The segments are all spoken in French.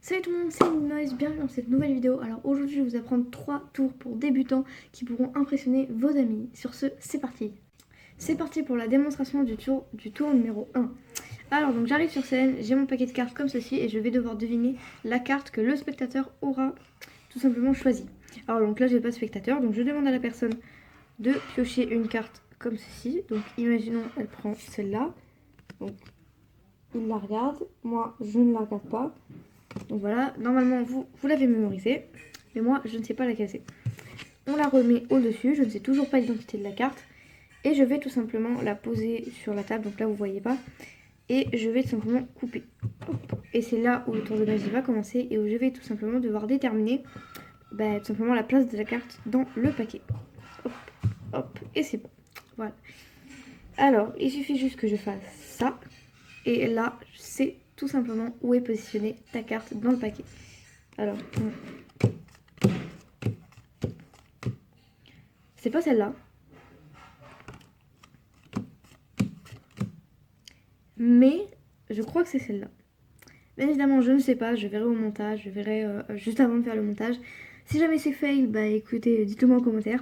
Salut tout le monde, c'est Noise, bienvenue dans cette nouvelle vidéo. Alors aujourd'hui je vais vous apprendre 3 tours pour débutants qui pourront impressionner vos amis. Sur ce, c'est parti. C'est parti pour la démonstration du tour numéro 1. Alors donc j'arrive sur scène, j'ai mon paquet de cartes comme ceci et je vais devoir deviner la carte que le spectateur aura tout simplement choisie. Alors donc là j'ai pas de spectateur, donc je demande à la personne de piocher une carte comme ceci. Donc imaginons elle prend celle-là. Donc il la regarde, moi je ne la regarde pas. Donc voilà, normalement vous l'avez mémorisé, mais moi je ne sais pas laquelle c'est. On la remet au-dessus, je ne sais toujours pas l'identité de la carte, et je vais tout simplement la poser sur la table, donc là vous voyez pas, et je vais tout simplement couper. Hop. Et c'est là où le tour de magie va commencer, et où je vais tout simplement devoir déterminer tout simplement la place de la carte dans le paquet. Hop, hop, et c'est bon. Voilà. Alors, il suffit juste que je fasse ça, et là, c'est tout simplement où est positionnée ta carte dans le paquet. Alors, c'est pas celle-là. Mais je crois que c'est celle-là. Bien évidemment, je ne sais pas, je verrai au montage, je verrai juste avant de faire le montage. Si jamais c'est fail, bah écoutez, dites-le moi en commentaire.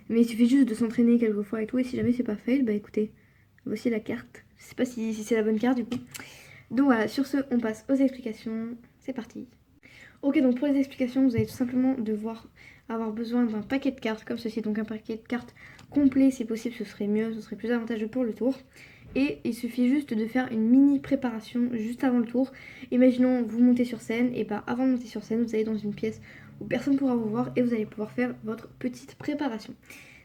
Mais il suffit juste de s'entraîner quelques fois et tout. Et si jamais c'est pas fail, bah écoutez, voici la carte. Je sais pas si c'est la bonne carte du coup. Donc voilà, sur ce, on passe aux explications. C'est parti. Ok, donc pour les explications, vous allez tout simplement devoir avoir besoin d'un paquet de cartes comme ceci. Donc un paquet de cartes complet, si possible, ce serait mieux, ce serait plus avantageux pour le tour. Et il suffit juste de faire une mini préparation juste avant le tour. Imaginons, vous montez sur scène, et bah avant de monter sur scène, vous allez dans une pièce où personne ne pourra vous voir et vous allez pouvoir faire votre petite préparation.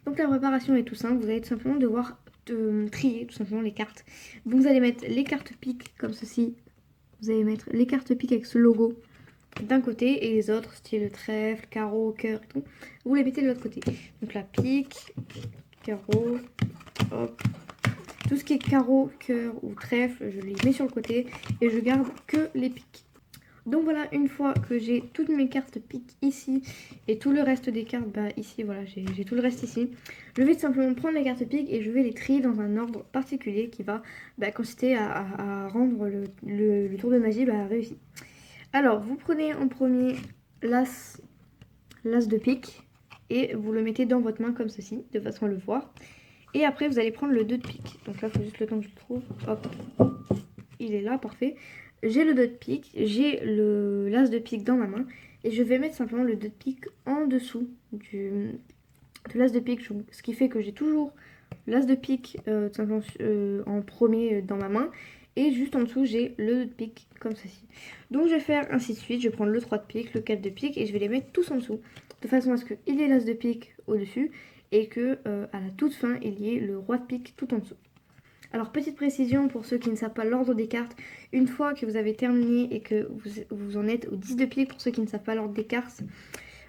Donc la préparation est tout simple, vous allez tout simplement devoir trier tout simplement les cartes. Donc vous allez mettre les cartes piques comme ceci. Vous allez mettre les cartes piques avec ce logo d'un côté et les autres, style trèfle, carreau, cœur et tout, vous les mettez de l'autre côté. Donc la pique, carreau, hop. Tout ce qui est carreau, cœur ou trèfle, je les mets sur le côté et je garde que les piques. Donc voilà, une fois que j'ai toutes mes cartes piques ici et tout le reste des cartes, ici, voilà, j'ai tout le reste ici. Je vais tout simplement prendre les cartes piques et je vais les trier dans un ordre particulier qui va consister à rendre le tour de magie réussi. Alors, vous prenez en premier l'as de pique et vous le mettez dans votre main comme ceci, de façon à le voir. Et après, vous allez prendre le 2 de pique. Donc là, il faut juste le temps que je le trouve. Hop, il est là, parfait. J'ai le 2 de pique, j'ai l'as de pique dans ma main. Et je vais mettre simplement le 2 de pique en dessous de l'as de pique. Ce qui fait que j'ai toujours l'as de pique en premier dans ma main. Et juste en dessous, j'ai le 2 de pique comme ceci. Donc je vais faire ainsi de suite. Je vais prendre le 3 de pique, le 4 de pique et je vais les mettre tous en dessous. De façon à ce qu'il y ait l'as de pique au-dessus et que à la toute fin, il y ait le roi de pique tout en dessous. Alors petite précision pour ceux qui ne savent pas l'ordre des cartes, une fois que vous avez terminé et que vous en êtes au 10 de pique, pour ceux qui ne savent pas l'ordre des cartes,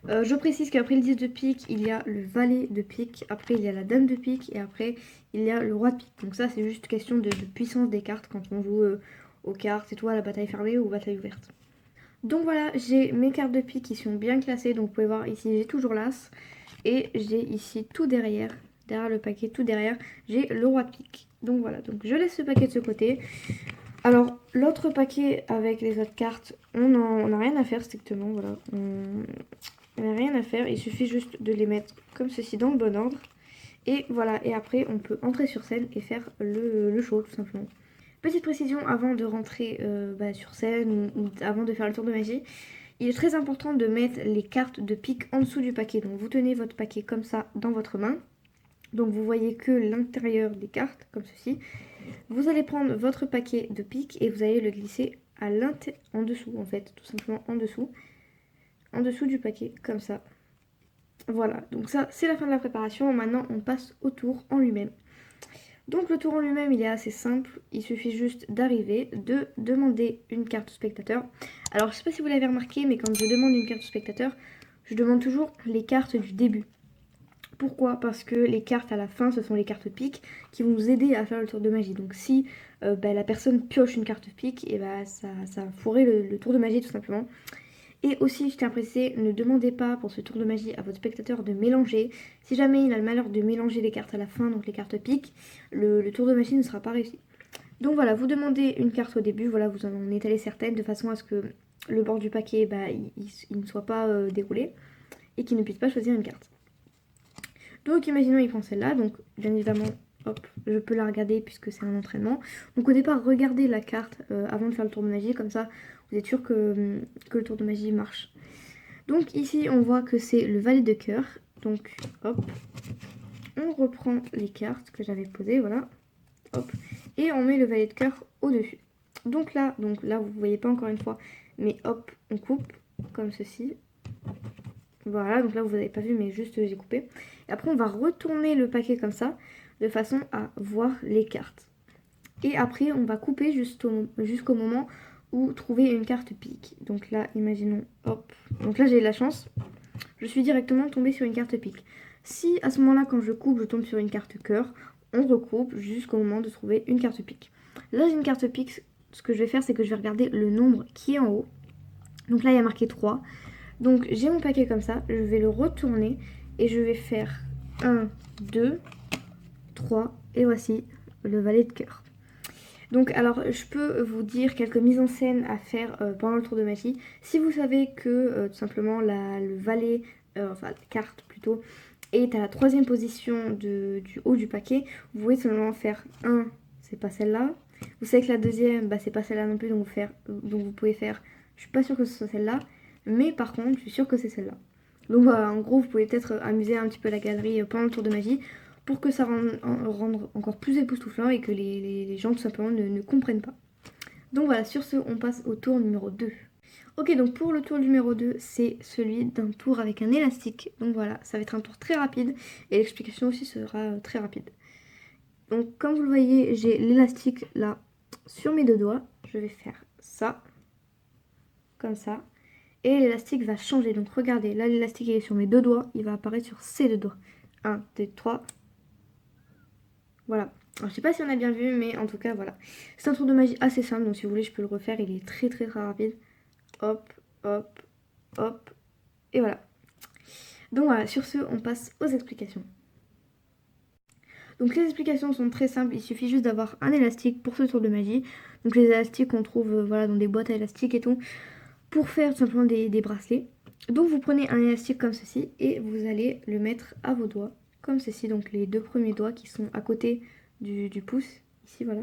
je précise qu'après le 10 de pique, il y a le valet de pique, après il y a la dame de pique et après il y a le roi de pique. Donc ça c'est juste question de puissance des cartes quand on joue aux cartes et tout, à la bataille fermée ou bataille ouverte. Donc voilà, j'ai mes cartes de pique qui sont bien classées, donc vous pouvez voir ici j'ai toujours l'as. Et j'ai ici tout derrière le paquet, tout derrière, j'ai le roi de pique. Donc voilà, donc je laisse ce paquet de ce côté. Alors l'autre paquet avec les autres cartes, on n'a rien à faire strictement, voilà. On n'a rien à faire, il suffit juste de les mettre comme ceci dans le bon ordre. Et voilà, et après on peut entrer sur scène et faire le show tout simplement. Petite précision avant de rentrer sur scène ou avant de faire le tour de magie. Il est très important de mettre les cartes de pique en dessous du paquet. Donc vous tenez votre paquet comme ça dans votre main. Donc vous voyez que l'intérieur des cartes, comme ceci. Vous allez prendre votre paquet de pique et vous allez le glisser en dessous, en fait, tout simplement en dessous. En dessous du paquet, comme ça. Voilà, donc ça c'est la fin de la préparation. Maintenant on passe au tour en lui-même. Donc le tour en lui-même il est assez simple, il suffit juste d'arriver, de demander une carte au spectateur. Alors je sais pas si vous l'avez remarqué, mais quand je demande une carte au spectateur, je demande toujours les cartes du début. Pourquoi? Parce que les cartes à la fin, ce sont les cartes piques qui vont nous aider à faire le tour de magie. Donc si la personne pioche une carte pique, et ça a fourré le tour de magie tout simplement. Et aussi, je tiens à préciser, ne demandez pas pour ce tour de magie à votre spectateur de mélanger. Si jamais il a le malheur de mélanger les cartes à la fin, donc les cartes piques, le tour de magie ne sera pas réussi. Donc voilà, vous demandez une carte au début, voilà, vous en étalez certaines de façon à ce que le bord du paquet bah, il ne soit pas déroulé et qu'il ne puisse pas choisir une carte. Donc imaginons il prend celle-là, donc bien évidemment, hop, je peux la regarder puisque c'est un entraînement. Donc au départ, regardez la carte avant de faire le tour de magie, comme ça vous êtes sûr que le tour de magie marche. Donc ici on voit que c'est le valet de cœur, donc hop, on reprend les cartes que j'avais posées, voilà, hop, et on met le valet de cœur au-dessus. Donc là vous voyez pas encore une fois, mais hop, on coupe comme ceci. Voilà, donc là vous n'avez pas vu, mais juste j'ai coupé. Et après on va retourner le paquet comme ça, de façon à voir les cartes. Et après on va couper jusqu'au moment où trouver une carte pique. Donc là, imaginons, hop. Donc là j'ai eu de la chance, je suis directement tombée sur une carte pique. Si à ce moment-là, quand je coupe, je tombe sur une carte cœur, on recoupe jusqu'au moment de trouver une carte pique. Là j'ai une carte pique, ce que je vais faire c'est que je vais regarder le nombre qui est en haut. Donc là il y a marqué 3. Donc j'ai mon paquet comme ça, je vais le retourner et je vais faire 1, 2, 3 et voici le valet de cœur. Donc alors je peux vous dire quelques mises en scène à faire pendant le tour de magie. Si vous savez que tout simplement le valet, enfin la carte plutôt, est à la 3e position du haut du paquet, vous pouvez seulement faire 1, c'est pas celle-là. Vous savez que la 2e, bah, c'est pas celle-là non plus, donc vous pouvez faire, je suis pas sûre que ce soit celle-là, mais par contre je suis sûre que c'est celle-là. Donc voilà, en gros vous pouvez peut-être amuser un petit peu la galerie pendant le tour de magie pour que ça rende encore plus époustouflant et que les gens tout simplement ne comprennent pas. Donc voilà, sur ce on passe au tour numéro 2. Ok, donc pour le tour numéro 2, c'est celui d'un tour avec un élastique. Donc voilà, ça va être un tour très rapide et l'explication aussi sera très rapide. Donc comme vous le voyez, j'ai l'élastique là sur mes 2 doigts. Je vais faire ça, comme ça. Et l'élastique va changer. Donc regardez, là l'élastique est sur mes 2 doigts, il va apparaître sur ces 2 doigts. 1, 2, 3. Voilà. Alors, je sais pas si on a bien vu, mais en tout cas, voilà. C'est un tour de magie assez simple, donc si vous voulez, je peux le refaire. Il est très très très rapide. Hop, hop, hop. Et voilà. Donc voilà, sur ce, on passe aux explications. Donc les explications sont très simples, il suffit juste d'avoir un élastique pour ce tour de magie. Donc les élastiques qu'on trouve voilà, dans des boîtes à élastiques et tout, pour faire tout simplement des bracelets. Donc vous prenez un élastique comme ceci et vous allez le mettre à vos doigts, comme ceci. Donc les 2 premiers doigts qui sont à côté du pouce, ici voilà.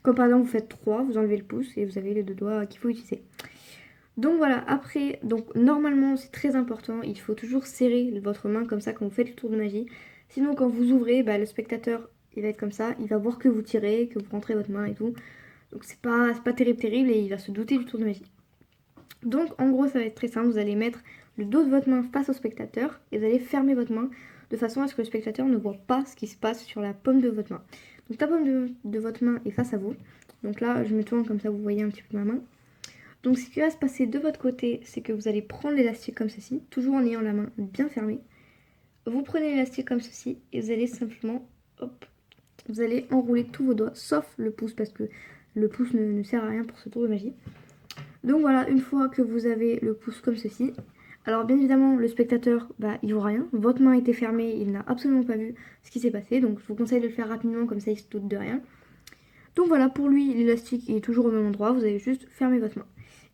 Comme par exemple vous faites 3, vous enlevez le pouce et vous avez les 2 doigts qu'il faut utiliser. Donc voilà, après, donc normalement c'est très important, il faut toujours serrer votre main comme ça quand vous faites le tour de magie. Sinon quand vous ouvrez, bah, le spectateur il va être comme ça, il va voir que vous tirez, que vous rentrez votre main et tout. Donc c'est pas terrible et il va se douter du tour de magie. Donc en gros ça va être très simple, vous allez mettre le dos de votre main face au spectateur et vous allez fermer votre main de façon à ce que le spectateur ne voit pas ce qui se passe sur la paume de votre main. Donc la paume de votre main est face à vous. Donc là je me tourne comme ça vous voyez un petit peu ma main. Donc ce qui va se passer de votre côté, c'est que vous allez prendre l'élastique comme ceci, toujours en ayant la main bien fermée. Vous prenez l'élastique comme ceci et vous allez simplement, hop, vous allez enrouler tous vos doigts, sauf le pouce, parce que le pouce ne sert à rien pour ce tour de magie. Donc voilà, une fois que vous avez le pouce comme ceci, alors bien évidemment le spectateur, bah, il voit rien, votre main était fermée, il n'a absolument pas vu ce qui s'est passé, donc je vous conseille de le faire rapidement, comme ça il se doute de rien. Donc voilà, pour lui, l'élastique est toujours au même endroit, vous allez juste fermer votre main.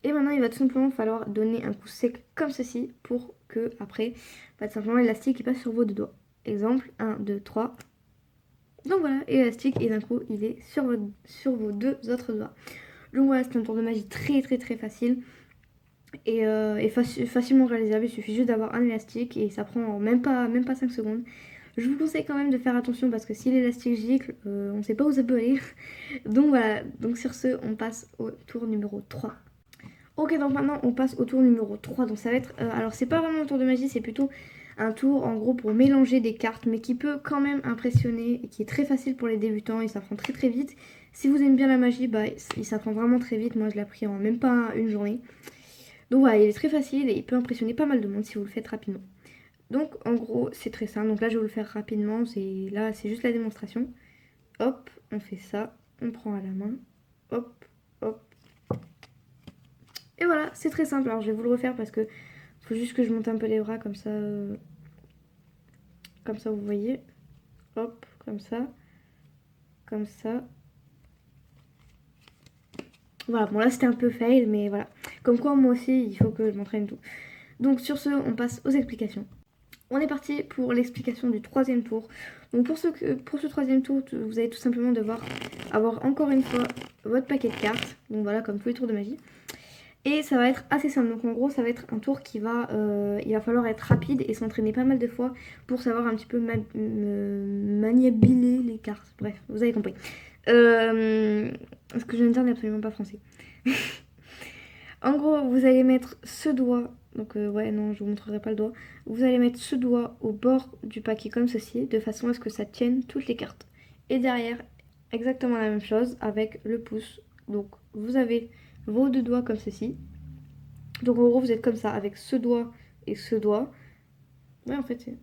Et maintenant, il va tout simplement falloir donner un coup sec comme ceci pour que, après, bah, tout simplement, l'élastique passe sur vos 2 doigts. Exemple, 1, 2, 3. Donc voilà, élastique, et d'un coup, il est sur vos 2 autres doigts. Donc voilà, c'est un tour de magie très très très facile et facilement réalisable. Il suffit juste d'avoir un élastique et ça prend même pas 5 secondes. Je vous conseille quand même de faire attention parce que si l'élastique gicle, on ne sait pas où ça peut aller. Donc voilà, donc sur ce, on passe au tour numéro 3. Ok, donc maintenant on passe au tour numéro 3. Donc ça va être, alors c'est pas vraiment un tour de magie, c'est plutôt un tour en gros pour mélanger des cartes, mais qui peut quand même impressionner et qui est très facile pour les débutants et ça prend très très vite. Si vous aimez bien la magie, bah il s'apprend vraiment très vite. Moi je l'ai appris en même pas une journée. Donc voilà, il est très facile et il peut impressionner pas mal de monde si vous le faites rapidement. Donc en gros c'est très simple, donc là je vais vous le faire rapidement, là c'est juste la démonstration. Hop, on fait ça, on prend à la main, hop, hop. Et voilà, c'est très simple, alors je vais vous le refaire parce que faut juste que je monte un peu les bras comme ça vous voyez. Hop, comme ça, voilà, bon là c'était un peu fail mais voilà. Comme quoi moi aussi il faut que je m'entraîne tout. Donc sur ce, on passe aux explications. On est parti pour l'explication du troisième tour. Donc pour ce troisième tour, vous allez tout simplement devoir avoir encore une fois votre paquet de cartes. Donc voilà, comme tous les tours de magie. Et ça va être assez simple. Donc en gros, ça va être un tour qui va... il va falloir être rapide et s'entraîner pas mal de fois pour savoir un petit peu maniabiliser les cartes. Bref, vous avez compris. Ce que je viens de dire n'est absolument pas français. En gros, vous allez mettre ce doigt, donc ouais, non, je vous montrerai pas le doigt. Vous allez mettre ce doigt au bord du paquet comme ceci, de façon à ce que ça tienne toutes les cartes. Et derrière, exactement la même chose avec le pouce. Donc vous avez vos deux doigts comme ceci. Donc en gros, vous êtes comme ça, avec ce doigt et ce doigt. Ouais, en fait, c'est...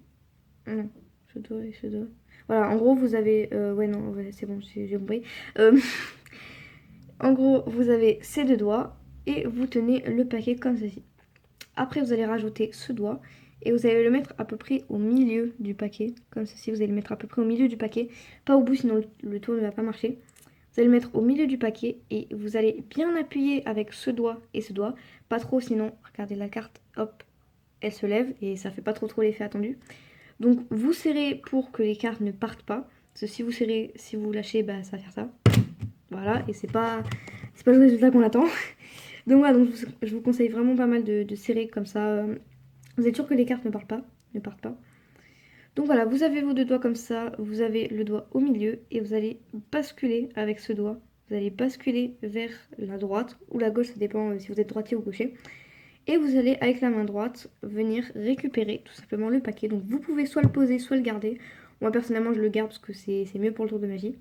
Non, ce doigt et ce doigt. Voilà, en gros, vous avez... ouais, non, ouais, c'est bon, j'ai compris. En gros, vous avez ces deux doigts et vous tenez le paquet comme ceci. Après, vous allez rajouter ce doigt et vous allez le mettre à peu près au milieu du paquet. Comme ceci, vous allez le mettre à peu près au milieu du paquet. Pas au bout, sinon le tour ne va pas marcher. Vous allez le mettre au milieu du paquet et vous allez bien appuyer avec ce doigt et ce doigt. Pas trop, sinon, regardez la carte, hop, elle se lève et ça fait pas trop l'effet attendu. Donc, vous serrez pour que les cartes ne partent pas. Parce que si vous serrez, si vous lâchez, bah, ça va faire ça. Voilà, et c'est pas le résultat qu'on attend. Donc voilà, donc je vous conseille vraiment pas mal de serrer comme ça. Vous êtes sûr que les cartes ne partent pas. Donc voilà, vous avez vos deux doigts comme ça, vous avez le doigt au milieu et vous allez basculer avec ce doigt. Vous allez basculer vers la droite ou la gauche, ça dépend si vous êtes droitier ou gaucher. Et vous allez, avec la main droite, venir récupérer tout simplement le paquet. Donc vous pouvez soit le poser, soit le garder. Moi personnellement, je le garde parce que c'est mieux pour le tour de magie.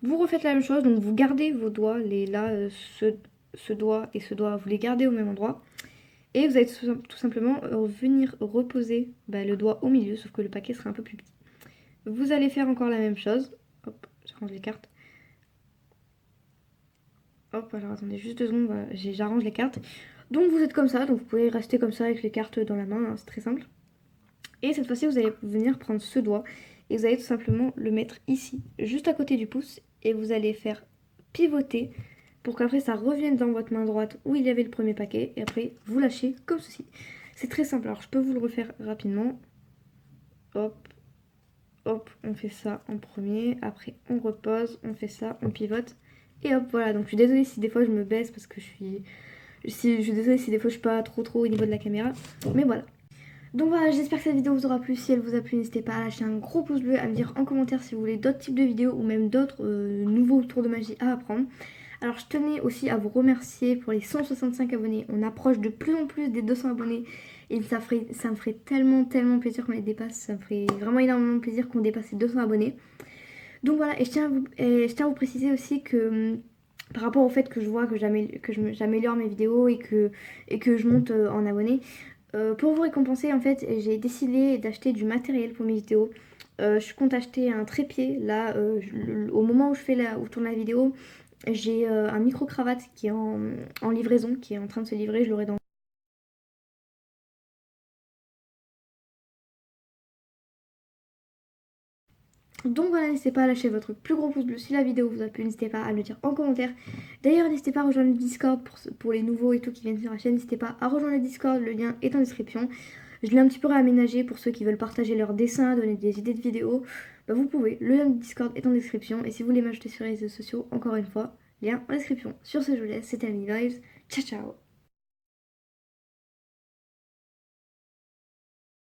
Vous refaites la même chose, donc vous gardez vos doigts, ce doigt et ce doigt, vous les gardez au même endroit. Et vous allez tout simplement venir reposer le doigt au milieu, sauf que le paquet sera un peu plus petit. Vous allez faire encore la même chose. Hop, je range les cartes. Hop, alors attendez juste 2 secondes, voilà, j'arrange les cartes. Donc vous êtes comme ça, donc vous pouvez rester comme ça avec les cartes dans la main, hein, c'est très simple. Et cette fois-ci, vous allez venir prendre ce doigt et vous allez tout simplement le mettre ici, juste à côté du pouce, et vous allez faire pivoter pour qu'après ça revienne dans votre main droite où il y avait le premier paquet, et après vous lâchez comme ceci. C'est très simple, alors je peux vous le refaire rapidement. Hop, hop, on fait ça en premier, après on repose, on fait ça, on pivote, et hop, voilà. Donc je suis désolée si des fois je me baisse parce que je suis désolée si des fois je suis pas trop au niveau de la caméra, mais voilà. Donc voilà, j'espère que cette vidéo vous aura plu. Si elle vous a plu, n'hésitez pas à lâcher un gros pouce bleu, à me dire en commentaire si vous voulez d'autres types de vidéos ou même d'autres nouveaux tours de magie à apprendre. Alors je tenais aussi à vous remercier pour les 165 abonnés. On approche de plus en plus des 200 abonnés et ça me ferait tellement plaisir qu'on les dépasse. Ça me ferait vraiment énormément plaisir qu'on dépasse les 200 abonnés. Donc voilà, et je tiens à vous préciser aussi que par rapport au fait que je vois que j'améliore mes vidéos et que je monte en abonnés, pour vous récompenser, en fait, j'ai décidé d'acheter du matériel pour mes vidéos. Je compte acheter un trépied. Là, au moment où où je tourne la vidéo, j'ai un micro-cravate qui est en livraison, qui est en train de se livrer. Je l'aurai dans... Donc voilà, n'hésitez pas à lâcher votre plus gros pouce bleu si la vidéo vous a plu. N'hésitez pas à me le dire en commentaire. D'ailleurs, n'hésitez pas à rejoindre le Discord pour les nouveaux et tout qui viennent sur la chaîne. N'hésitez pas à rejoindre le Discord, le lien est en description. Je l'ai un petit peu réaménagé pour ceux qui veulent partager leurs dessins, donner des idées de vidéos. Bah vous pouvez, le lien du Discord est en description. Et si vous voulez m'ajouter sur les réseaux sociaux, encore une fois, lien en description. Sur ce, je vous laisse, c'était Annie Vibes. Ciao ciao.